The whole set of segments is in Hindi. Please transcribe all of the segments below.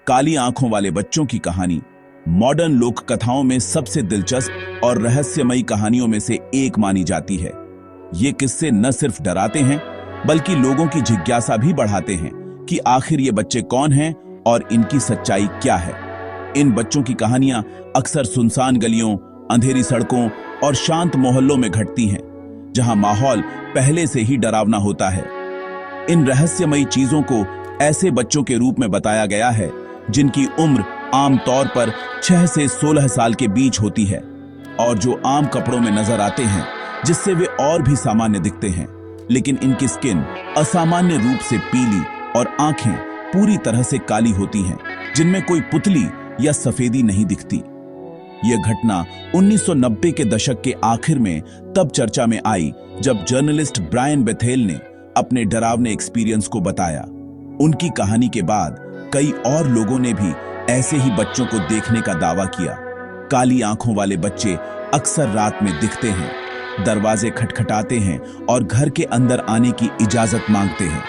काली आंखों वाले बच्चों की कहानी मॉडर्न लोक कथाओं में सबसे दिलचस्प और रहस्यमयी कहानियों में से एक मानी जाती है। ये किस्से न सिर्फ डराते हैं बल्कि लोगों की जिज्ञासा भी बढ़ाते हैं कि आखिर ये बच्चे कौन हैं और इनकी सच्चाई क्या है। इन बच्चों की कहानियां अक्सर सुनसान गलियों, अंधेरी सड़कों और शांत मोहल्लों में घटती हैं, जहां माहौल पहले से ही डरावना होता है। इन रहस्यमयी चीजों को ऐसे बच्चों के रूप में बताया गया है जिनकी उम्र आमतौर पर 6 से 16 साल के बीच होती है और जो आम कपड़ों में नजर आते हैं, जिससे वे और भी सामान्य दिखते हैं, लेकिन इनकी स्किन असामान्य रूप से पीली और आंखें पूरी तरह से काली होती हैं, जिनमें कोई पुतली या सफेदी नहीं दिखती। यह घटना 1990 के दशक के आखिर में तब चर्चा में आई जब जर्नलिस्ट ब्रायन बेथेल ने अपने डरावने एक्सपीरियंस को बताया। उनकी कहानी के बाद कई और लोगों ने भी ऐसे ही बच्चों को देखने का दावा किया। काली आंखों वाले बच्चे अक्सर रात में दिखते हैं, दरवाजे खटखटाते हैं और घर के अंदर आने की इजाजत मांगते हैं,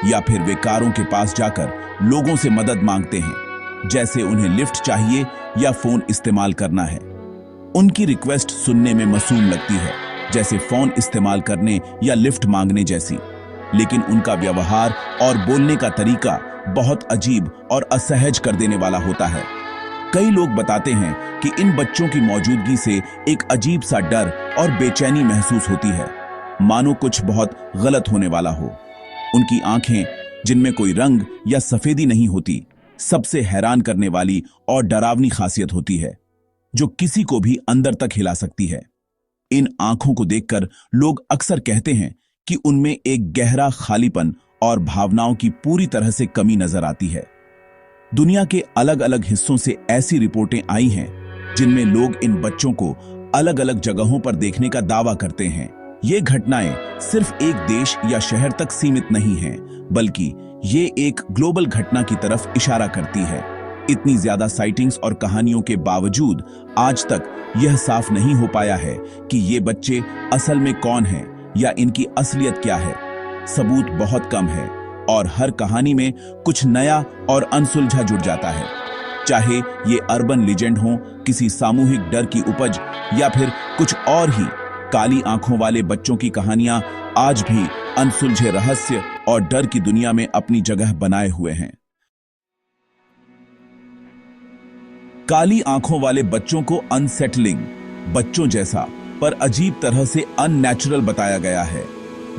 या फिर वे कारों के पास जाकर लोगों से मदद मांगते हैं, जैसे उन्हें लिफ्ट चाहिए या फोन इस्तेमाल करना है। उनकी रिक्वेस्ट सुनने में मासूम लगती है, जैसे फोन इस्तेमाल करने या लिफ्ट मांगने जैसी, लेकिन उनका व्यवहार और बोलने का तरीका बहुत अजीब और असहज कर देने वाला होता है। कई लोग बताते हैं कि इन बच्चों की मौजूदगी से एक अजीब सा डर और बेचैनी महसूस होती है, मानो कुछ बहुत गलत होने वाला हो। उनकी आंखें, जिनमें कोई रंग या सफेदी नहीं होती, सबसे हैरान करने वाली और डरावनी खासियत होती है, जो किसी को भी अंदर तक हिला सकती है। इन आंखों को देखकर लोग अक्सर कहते हैं कि उनमें एक गहरा खालीपन और भावनाओं की पूरी तरह से कमी नजर आती है। दुनिया के अलग अलग हिस्सों से ऐसी रिपोर्टें आई हैं जिनमें लोग इन बच्चों को अलग अलग जगहों पर देखने का दावा करते हैं। ये घटनाएं सिर्फ एक देश या शहर तक सीमित नहीं हैं, बल्कि ये एक ग्लोबल घटना की तरफ इशारा करती है। इतनी ज्यादा साइटिंग्स और कहानियों के बावजूद आज तक यह साफ नहीं हो पाया है कि ये बच्चे असल में कौन हैं या इनकी असलियत क्या है। सबूत बहुत कम है और हर कहानी में कुछ नया और अनसुलझा जुड़ जाता है, चाहे ये अर्बन लीजेंड हो, किसी सामूहिक डर की उपज, या फिर कुछ और ही। काली आंखों वाले बच्चों की कहानियां आज भी अनसुलझे रहस्य और डर की दुनिया में अपनी जगह बनाए हुए हैं। काली आंखों वाले बच्चों को अनसेटलिंग, बच्चों जैसा पर अजीब तरह से अननेचुरल बताया गया है।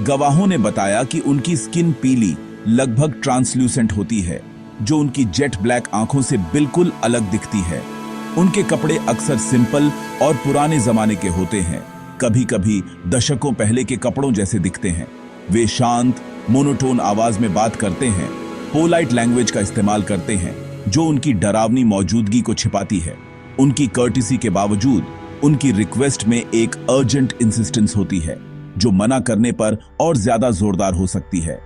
गवाहों ने बताया कि उनकी स्किन पीली, लगभग ट्रांसल्यूसेंट होती है, जो उनकी जेट ब्लैक आंखों से बिल्कुल अलग दिखती है। उनके कपड़े अक्सर सिंपल और पुराने जमाने के होते हैं, कभी कभी दशकों पहले के कपड़ों जैसे दिखते हैं। वे शांत, मोनोटोन आवाज में बात करते हैं, पोलाइट लैंग्वेज का इस्तेमाल करते हैं, जो उनकी डरावनी मौजूदगी को छिपाती है। उनकी कर्टिसी के बावजूद उनकी रिक्वेस्ट में एक अर्जेंट इंसिस्टेंस होती है, जो मना करने पर और ज्यादा जोरदार हो सकती है।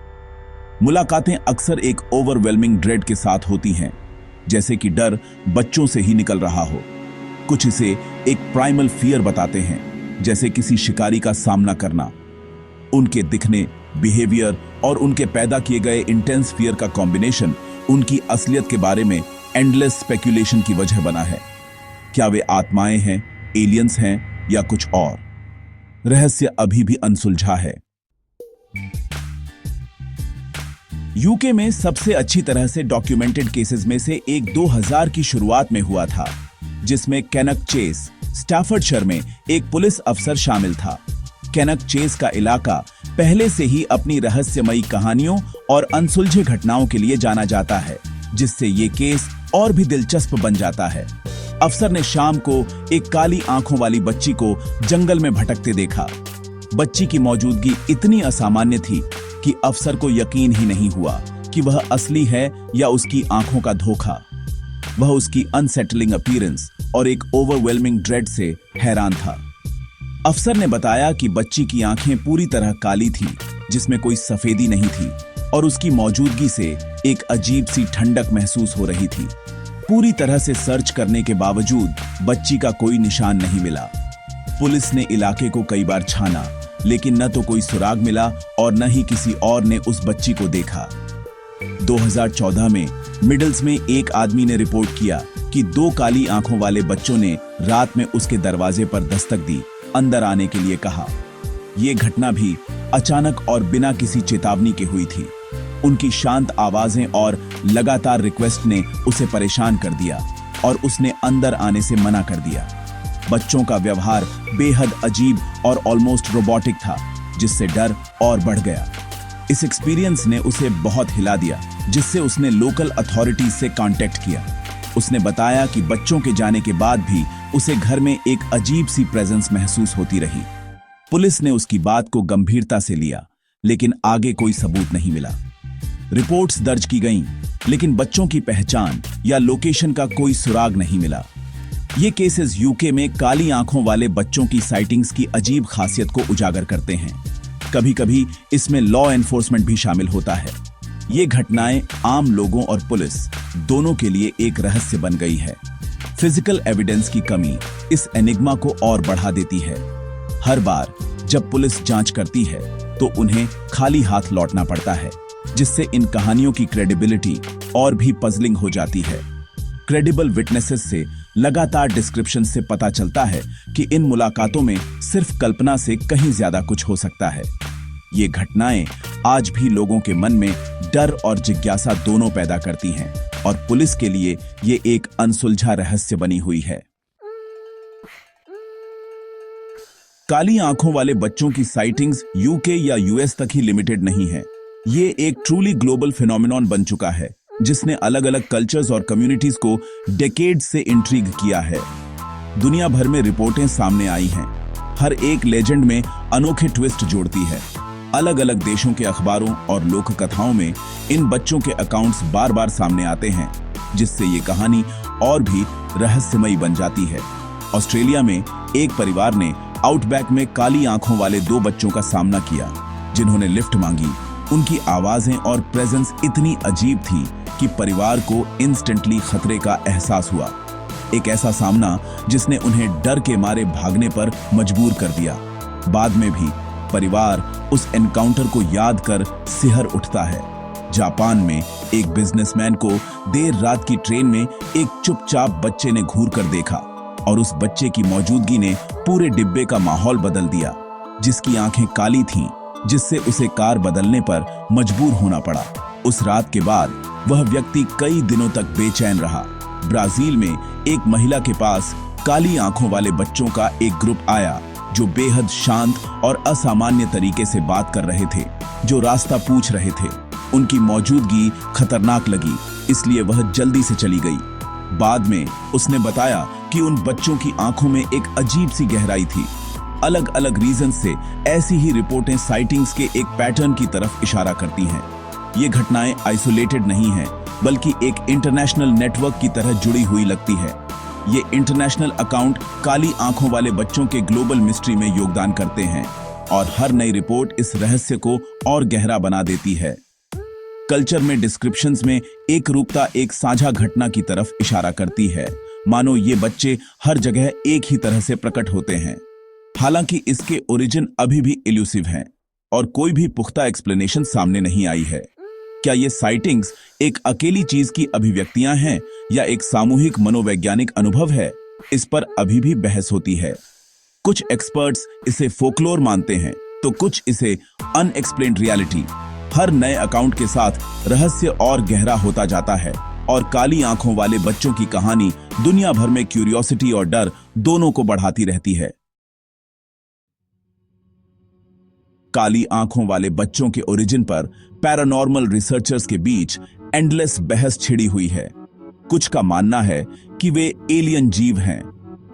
मुलाकातें अक्सर एक ओवरवेलमिंग ड्रेड के साथ होती हैं, जैसे कि डर बच्चों से ही निकल रहा हो। कुछ इसे एक प्राइमल फियर बताते हैं, जैसे किसी शिकारी का सामना करना। उनके दिखने, बिहेवियर और उनके पैदा किए गए इंटेंस फियर का कॉम्बिनेशन उनकी असलियत के बारे में एंडलेस स्पेक्यूलेशन की वजह बना है। क्या वे आत्माएं हैं, एलियंस हैं या कुछ और? रहस्य अभी भी अनसुलझा है। यूके में सबसे अच्छी तरह से डॉक्यूमेंटेड केसेस में से एक 2000 की शुरुआत में हुआ था, जिसमें केनक चेस, स्टैफर्डशायर में एक पुलिस अफसर शामिल था। केनक चेस का इलाका पहले से ही अपनी रहस्यमयी कहानियों और अनसुलझे घटनाओं के लिए जाना जाता है, जिससे ये केस और भी दिलचस्प बन जाता है। अफसर ने शाम को एक काली आंखों वाली बच्ची को जंगल में भटकते देखा। बच्ची की मौजूदगी इतनी असामान्य थी कि अफसर को यकीन ही नहीं हुआ कि वह असली है या उसकी आंखों का धोखा। वह उसकी अनसेटलिंग अपीयरेंस और एक ओवरवेलमिंग ड्रेड से हैरान था। अफसर ने बताया कि बच्ची की आंखें पूरी तरह काली थी, जिसमें कोई सफेदी नहीं थी, और उसकी मौजूदगी से एक अजीब सी ठंडक महसूस हो रही थी। पूरी तरह से सर्च करने के बावजूद बच्ची का कोई निशान नहीं मिला। पुलिस ने इलाके को कई बार छाना, लेकिन न तो कोई सुराग मिला और न ही किसी और ने उस बच्ची को देखा। 2014 में मिडल्स में एक आदमी ने रिपोर्ट किया कि 2 काली आंखों वाले बच्चों ने रात में उसके दरवाजे पर दस्तक दी, अंदर आने के लिए कहा। यह घटना भी अचानक और बिना किसी चेतावनी के हुई थी। उनकी शांत आवाजें और लगातार रिक्वेस्ट ने उसे परेशान कर दिया और उसने अंदर आने से मना कर दिया। बच्चों का व्यवहार बेहद अजीब और ऑलमोस्ट रोबोटिक था, जिससे डर और बढ़ गया। इस एक्सपीरियंस ने उसे बहुत हिला दिया, जिससे उसने लोकल अथॉरिटीज से कांटेक्ट किया। उसने बताया कि बच्चों के जाने के बाद भी उसे घर में एक अजीब सी प्रेजेंस महसूस होती रही। पुलिस ने उसकी बात को गंभीरता से लिया, लेकिन आगे कोई सबूत नहीं मिला। रिपोर्ट्स दर्ज की गईं, लेकिन बच्चों की पहचान या लोकेशन का कोई सुराग नहीं मिला। ये केसेस यूके में काली आंखों वाले बच्चों की साइटिंग्स की अजीब खासियत को उजागर करते हैं। कभी कभी इसमें लॉ एनफोर्समेंट भी शामिल होता है। ये घटनाएं आम लोगों और पुलिस दोनों के लिए एक रहस्य बन गई है। फिजिकल एविडेंस की कमी इस एनिग्मा को और बढ़ा देती है। हर बार जब पुलिस जांच करती है तो उन्हें खाली हाथ लौटना पड़ता है, जिससे इन कहानियों की क्रेडिबिलिटी और भी पजलिंग हो जाती है। क्रेडिबल विटनेसेस से लगातार डिस्क्रिप्शन से पता चलता है कि इन मुलाकातों में सिर्फ कल्पना से कहीं ज्यादा कुछ हो सकता है। ये घटनाएं आज भी लोगों के मन में डर और जिज्ञासा दोनों पैदा करती हैं, और पुलिस के लिए ये एक अनसुलझा रहस्य बनी हुई है। काली आंखों वाले बच्चों की साइटिंग्स यूके या यूएस तक ही लिमिटेड नहीं है। ये एक ट्रूली ग्लोबल फिनोमिनॉन बन चुका है, जिसने अलग अलग कल्चर्स और कम्युनिटीज को डेकेड से इंट्रीग किया है। दुनिया भर में रिपोर्टें सामने आई हैं। हर एक लेजेंड में अनोखे ट्विस्ट जोड़ती है। अलग अलग देशों के अखबारों और लोक कथाओं में इन बच्चों के अकाउंट्स बार बार सामने आते हैं, जिससे ये कहानी और भी रहस्यमयी बन जाती है। ऑस्ट्रेलिया में एक परिवार ने आउटबैक में काली आंखों वाले 2 बच्चों का सामना किया, जिन्होंने लिफ्ट मांगी। उनकी आवाजें और प्रेजेंस इतनी अजीब थी कि परिवार को इंस्टेंटली खतरे का एहसास हुआ। एक ऐसा सामना जिसने उन्हें डर के मारे भागने पर मजबूर कर दिया। बाद में भी परिवार उस एनकाउंटर को याद कर सिहर उठता है। जापान में एक बिजनेसमैन को देर रात की ट्रेन में एक चुपचाप बच्चे ने घूर कर देखा, और उस बच्चे की मौजूदगी ने पूरे डिब्बे का माहौल बदल दिया, जिसकी आंखें काली थीं, जिससे उसे कार बदलने पर मजबूर होना पड़ा। उस रात के बाद वह व्यक्ति कई दिनों तक बेचैन रहा। ब्राजील में एक महिला के पास काली आंखों वाले बच्चों का एक ग्रुप आया, जो बेहद शांत और असामान्य तरीके से बात कर रहे थे, जो रास्ता पूछ रहे थे। उनकी मौजूदगी खतरनाक लगी, इसलिए वह जल्दी से चली गई। बाद में उसने बताया कि उन बच्चों की आंखों में एक अजीब सी गहराई थी। अलग अलग रीजन से ऐसी ही रिपोर्टें साइटिंग्स के एक पैटर्न की तरफ इशारा करती हैं। ये घटनाएं आइसोलेटेड नहीं हैं, बल्कि एक इंटरनेशनल नेटवर्क की तरह जुड़ी हुई लगती है। ये इंटरनेशनल अकाउंट काली आंखों वाले बच्चों के ग्लोबल मिस्ट्री में योगदान करते हैं, और हर नई रिपोर्ट इस रहस्य को और गहरा बना देती है। कल्चर में डिस्क्रिप्शंस में एक रूपता एक साझा घटना की तरफ इशारा करती है, मानो ये बच्चे हर जगह एक ही तरह से प्रकट होते हैं। हालांकि इसके ओरिजिन अभी भी इल्यूसिव हैं, और कोई भी पुख्ता एक्सप्लेनेशन सामने नहीं आई है। क्या ये साइटिंग्स एक अकेली चीज की अभिव्यक्तियां हैं या एक सामूहिक मनोवैज्ञानिक अनुभव है, इस पर अभी भी बहस होती है। कुछ एक्सपर्ट्स इसे फोकलोर मानते हैं, तो कुछ इसे अनएक्सप्लेन्ड रियलिटी। हर नए अकाउंट के साथ रहस्य और गहरा होता जाता है, और काली आंखों वाले बच्चों की कहानी दुनिया भर में क्यूरियोसिटी और डर दोनों को बढ़ाती रहती है। काली आंखों वाले बच्चों के ओरिजिन पर पैरानॉर्मल रिसर्चर्स के बीच एंडलेस बहस छिड़ी हुई है। कुछ का मानना है कि वे एलियन जीव हैं,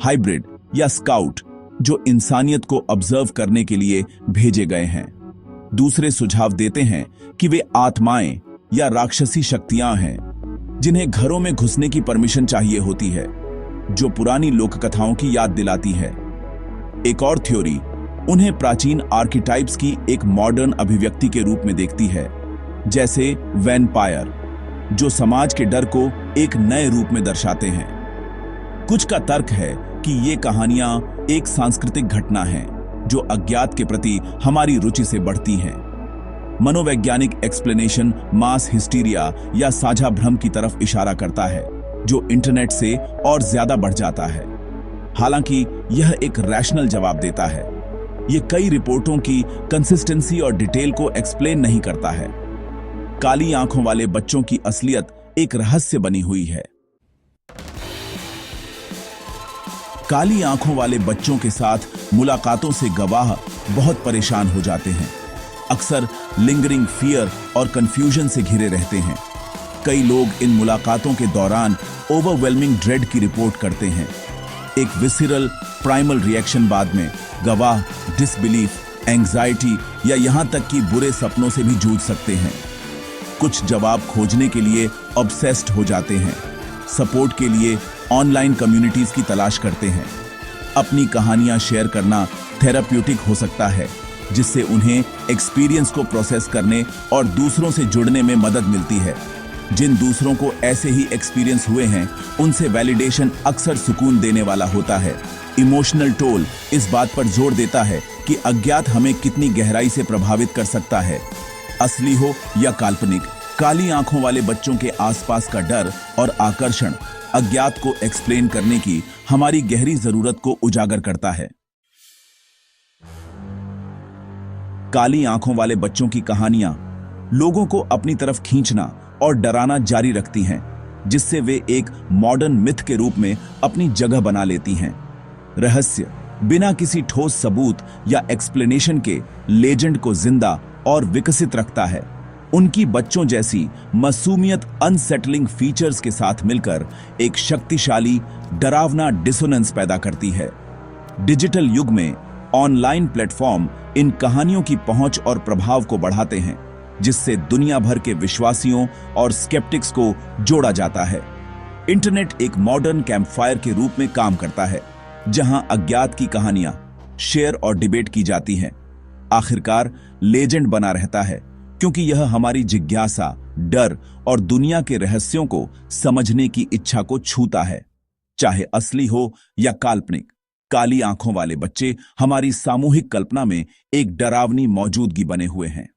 हाइब्रिड या स्काउट, जो इंसानियत को ऑब्जर्व करने के लिए भेजे गए हैं। दूसरे सुझाव देते हैं कि वे आत्माएं या राक्षसी शक्तियां हैं, जिन्हें घरों में घुसने की परमिशन चाहिए होती है, जो पुरानी लोक कथाओं की याद दिलाती है। एक और थ्योरी उन्हें प्राचीन आर्किटाइप्स की एक मॉडर्न अभिव्यक्ति के रूप में देखती है, जैसे वैम्पायर, जो समाज के डर को एक नए रूप में दर्शाते हैं। कुछ का तर्क है कि ये कहानियां एक सांस्कृतिक घटना है, जो अज्ञात के प्रति हमारी रुचि से बढ़ती हैं। मनोवैज्ञानिक एक्सप्लेनेशन मास हिस्टीरिया या साझा भ्रम की तरफ इशारा करता है, जो इंटरनेट से और ज्यादा बढ़ जाता है। हालांकि यह एक रैशनल जवाब देता है। यह कई रिपोर्टों की कंसिस्टेंसी और डिटेल को एक्सप्लेन नहीं करता है। काली आंखों वाले बच्चों की असलियत एक रहस्य बनी हुई है। काली आंखों वाले बच्चों के साथ मुलाकातों से गवाह बहुत परेशान हो जाते हैं, अक्सर लिंगरिंग फियर और कंफ्यूजन से घिरे रहते हैं। कई लोग इन मुलाकातों के दौरान ओवरवेलमिंग ड्रेड की रिपोर्ट करते हैं। एक विसिरल प्राइमल रिएक्शन बाद में गवाह डिसबिलीफ, एंग्जाइटी या यहां तक कि बुरे सपनों से भी जूझ सकते हैं। कुछ जवाब खोजने के लिए ऑब्सेस्ड हो जाते हैं, सपोर्ट के लिए ऑनलाइन कम्युनिटीज की तलाश करते हैं। अपनी कहानियां शेयर करना थेराप्यूटिक हो सकता है, जिससे उन्हें एक्सपीरियंस को प्रोसेस करने और दूसरों से जुड़ने में मदद मिलती है। जिन दूसरों को ऐसे ही एक्सपीरियंस हुए हैं, उनसे वैलिडेशन अक्सर सुकून देने वाला होता है। इमोशनल टोल इस बात पर जोर देता है कि अज्ञात हमें कितनी गहराई से प्रभावित कर सकता है, असली हो या काल्पनिक। काली आंखों वाले बच्चों के आसपास का डर और आकर्षण अज्ञात को एक्सप्लेन करने की हमारी गहरी जरूरत को उजागर करता है। काली आंखों वाले बच्चों की कहानियां लोगों को अपनी तरफ खींचना और डराना जारी रखती हैं, जिससे वे एक मॉडर्न मिथ के रूप में अपनी जगह बना लेती हैं। रहस्य बिना किसी ठोस सबूत या एक्सप्लेनेशन के लेजेंड को जिंदा और विकसित रखता है। उनकी बच्चों जैसी मासूमियत अनसेटलिंग फीचर्स के साथ मिलकर एक शक्तिशाली डरावना डिसोनेंस पैदा करती है। डिजिटल युग में ऑनलाइन प्लेटफॉर्म इन कहानियों की पहुंच और प्रभाव को बढ़ाते हैं, जिससे दुनिया भर के विश्वासियों और स्केप्टिक्स को जोड़ा जाता है। इंटरनेट एक मॉडर्न कैंपफायर के रूप में काम करता है, जहां अज्ञात की कहानियां शेयर और डिबेट की जाती हैं। आखिरकार लेजेंड बना रहता है, क्योंकि यह हमारी जिज्ञासा, डर और दुनिया के रहस्यों को समझने की इच्छा को छूता है, चाहे असली हो या काल्पनिक। काली आंखों वाले बच्चे हमारी सामूहिक कल्पना में एक डरावनी मौजूदगी बने हुए हैं।